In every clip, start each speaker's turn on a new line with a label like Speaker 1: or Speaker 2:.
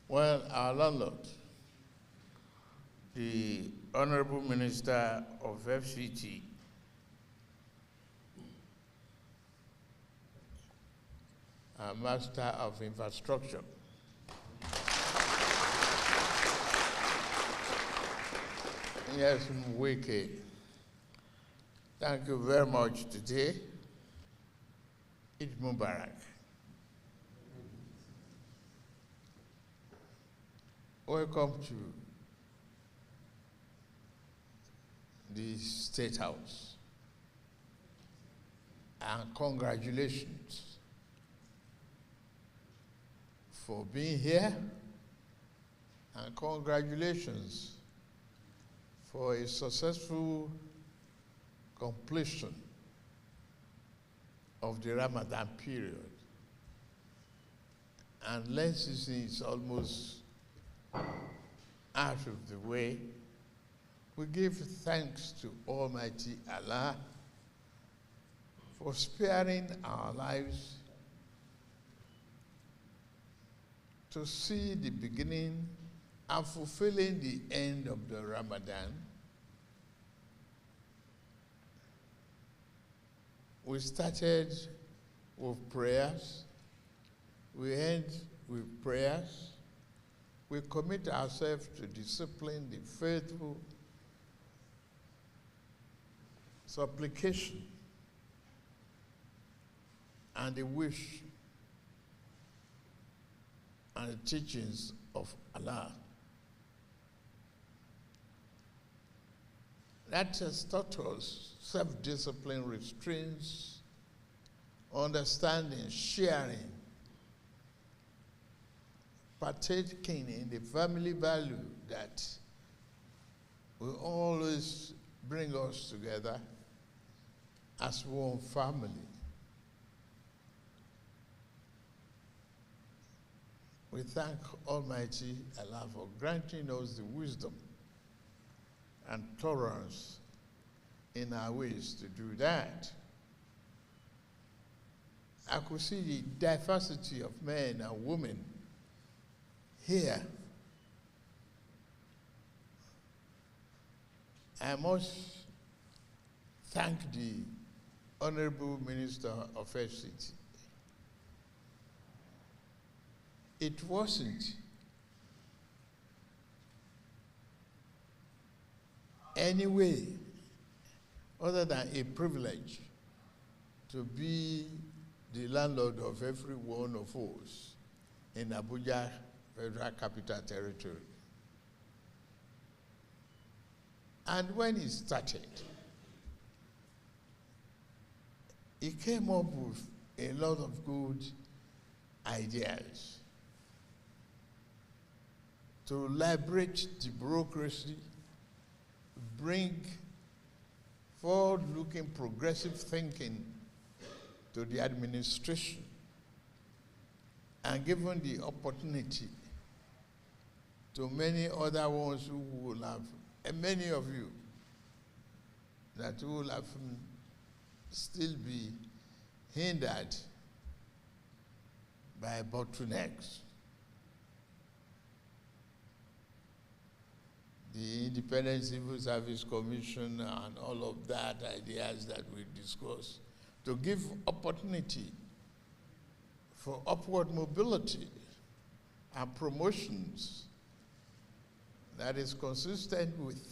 Speaker 1: Well, our landlord, the Honorable Minister of FCT, our Master of Infrastructure, yes, Wike, thank you very much today. Eid Mubarak. Welcome to the State House, and congratulations for being here, and congratulations for a successful completion of the Ramadan period. And let's see, it's almost out of the way. We give thanks to Almighty Allah for sparing our lives to see the beginning and fulfilling the end of the Ramadan. We started with prayers, we end with prayers. We commit ourselves to discipline the faithful, supplication, and the wish and the teachings of Allah. That has taught us self-discipline, restraints, understanding, sharing, partaking in the family value that will always bring us together as one family. We thank Almighty Allah for granting us the wisdom and tolerance in our ways to do that. I could see the diversity of men and women here. I must thank the Honorable Minister of FCT. It wasn't any way other than a privilege to be the landlord of every one of us in Abuja, Federal Capital Territory. And when he started, he came up with a lot of good ideas to liberate the bureaucracy, bring forward-looking progressive thinking to the administration, and given the opportunity to many other ones who will have, and many of you, that will have still be hindered by bottlenecks. The Independent Civil Service Commission and all of that ideas that we discussed, to give opportunity for upward mobility and promotions that is consistent with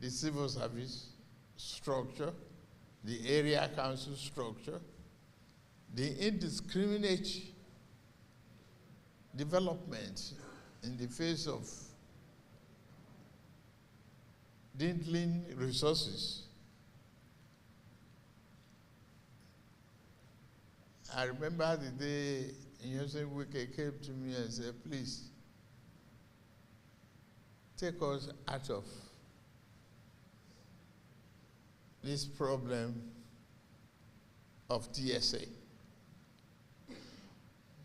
Speaker 1: the civil service structure, the area council structure, the indiscriminate development in the face of dwindling resources. I remember the day NaijaNews came to me and said, please, take us out of this problem of TSA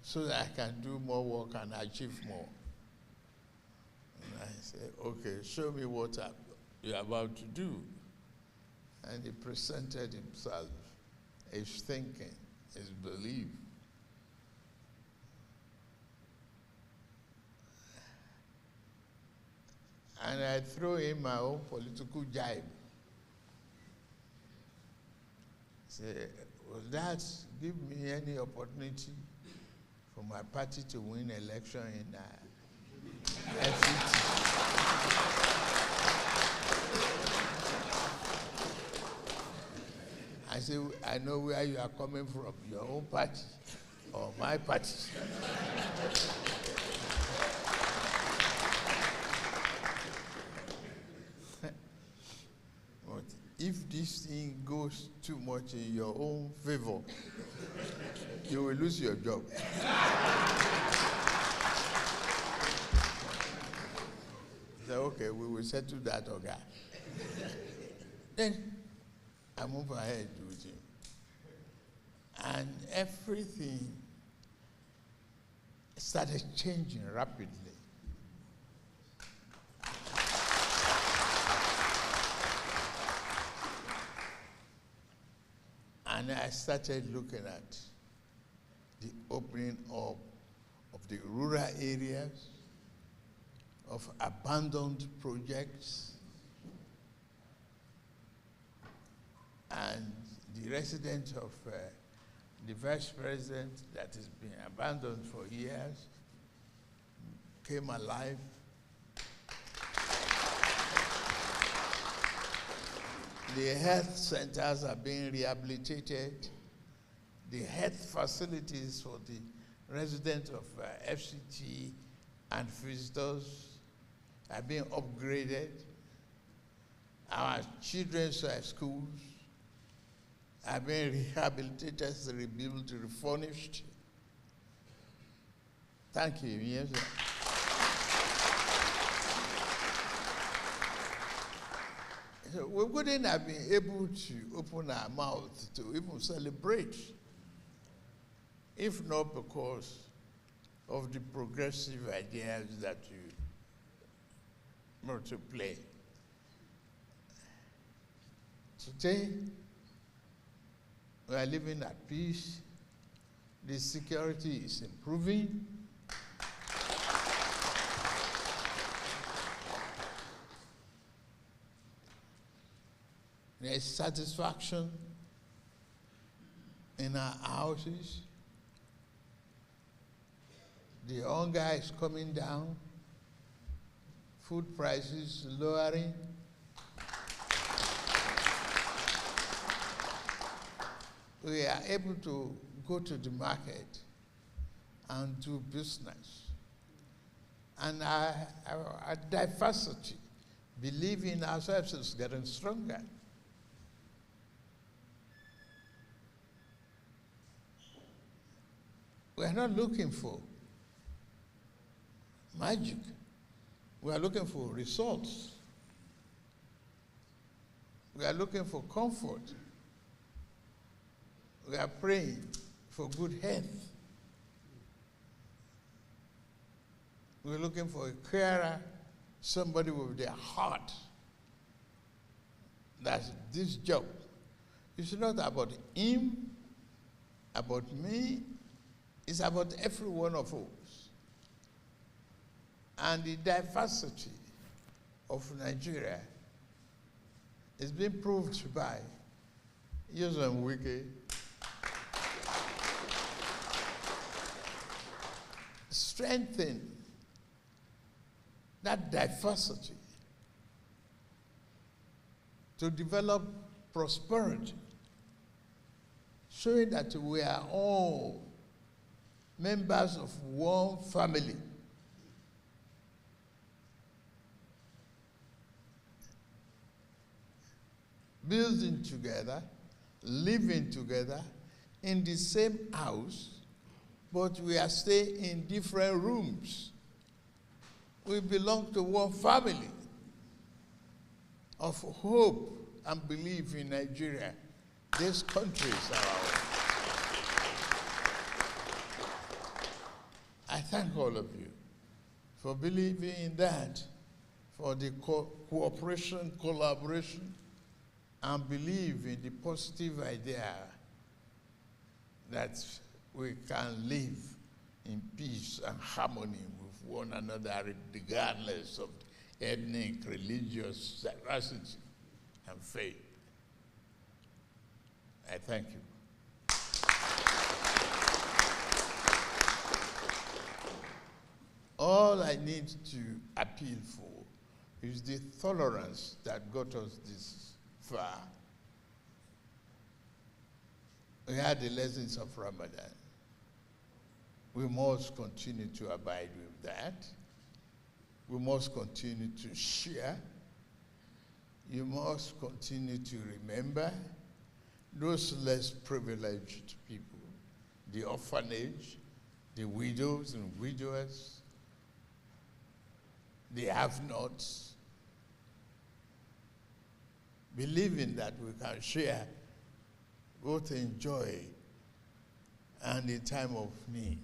Speaker 1: so that I can do more work and achieve more. And I said, okay, show me what you're about to do. And he presented himself, his thinking, his belief. And I throw in my own political jibe. Say, will that give me any opportunity for my party to win election in FCT? I say, I know where you are coming from, your own party or my party. But if this thing goes too much in your own favor, you will lose your job. So, okay, we will settle that, okay. Then I move ahead with him. And everything started changing rapidly. And I started looking at the opening up of the rural areas, of abandoned projects, and the residence of the vice president that has been abandoned for years came alive. The health centers are being rehabilitated. The health facilities for the residents of FCT and visitors are being upgraded. Our children's schools are being rehabilitated, rebuilt, refurnished. Thank you. Yes, sir. So we wouldn't have been able to open our mouth to even celebrate if not because of the progressive ideas that you brought to play. Today, we are living at peace. The security is improving. There is satisfaction in our houses. The hunger is coming down. Food prices lowering. We are able to go to the market and do business. And our diversity, belief in ourselves is getting stronger. We are not looking for magic. We are looking for results. We are looking for comfort. We are praying for good health. We're looking for a carer, somebody with their heart. That this job is not about him, about me, it's about every one of us. And the diversity of Nigeria is being proved by NaijaNews. Strengthen that diversity to develop prosperity, showing that we are all members of one family. Building together, living together in the same house, but we are staying in different rooms. We belong to one family of hope and belief in Nigeria. This country is our own. I thank all of you for believing in that, for the cooperation, collaboration, and believe in the positive idea that we can live in peace and harmony with one another regardless of ethnic, religious diversity, and faith. I thank you. All I need to appeal for is the tolerance that got us this far. We had the lessons of Ramadan. We must continue to abide with that. We must continue to share. You must continue to remember those less privileged people, the orphanage, the widows and widowers, the have-nots, believing that we can share both in joy and in time of need.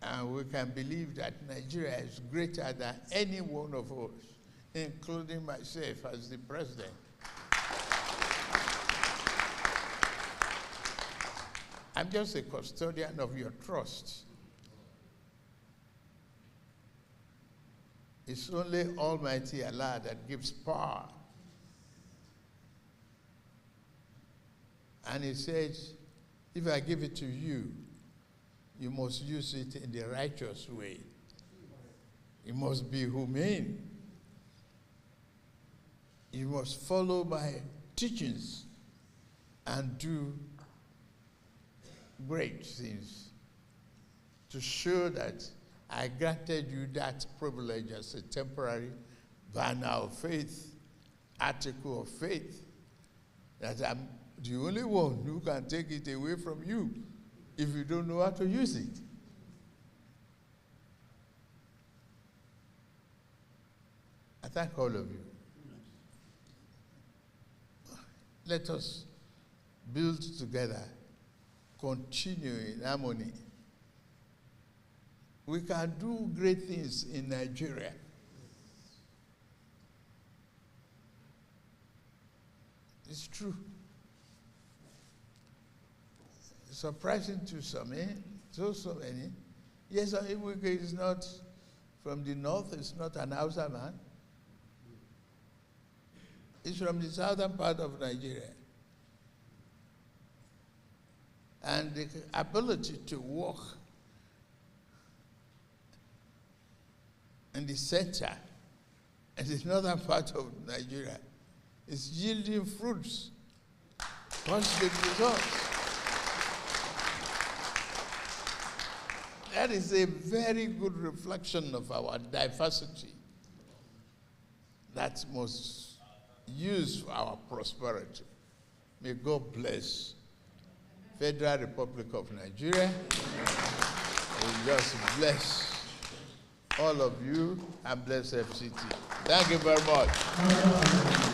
Speaker 1: And we can believe that Nigeria is greater than any one of us, including myself as the president. I'm just a custodian of your trust. It's only Almighty Allah that gives power. And he says, if I give it to you, you must use it in the righteous way. You must be humane. You must follow my teachings and do great things to show that I granted you that privilege as a temporary banner of faith, article of faith, that I'm the only one who can take it away from you if you don't know how to use it. I thank all of you. Let us build together, continue in harmony. We can do great things in Nigeria. It's true. Surprising to some, so many. Yes, Ibuke is not from the north, it's not an Hausa man. It's from the southern part of Nigeria. And the ability to walk in the center and the northern part of Nigeria is yielding fruits, positive results. That is a very good reflection of our diversity that must use for our prosperity. May God bless Federal Republic of Nigeria. May just bless all of you and bless FCT. Thank you very much.